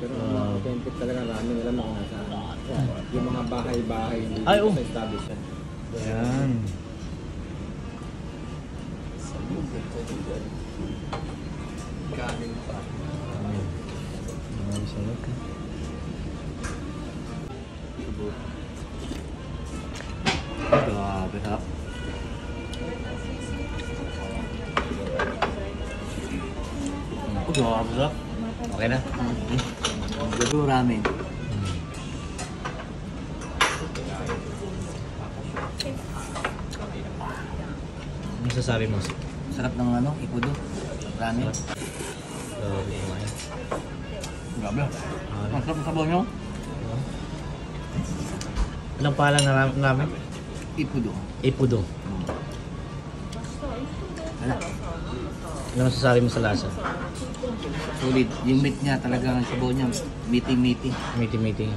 Pero authentic talaga, ramen nila na kung nasaan. Yung mga bahay-bahay dito Ay, oh. sa establishment. Ayan. Kanin pa. Ay, sarap. Grabe ha. Grabe sarap. Okay na? Gado ramen. Ano sasabi mo? Sarap ng ano, ikudo. Ramen. Grabe kumain. Grabe. Ang sarap ng sabaw nyo. Anong pangalan na namin? Ikudo. Ipudo. Wala. Ano masasabi mo sa lasa? Solid. Yung meat niya talaga, ang sabaw niya, meaty-meaty. Meeting.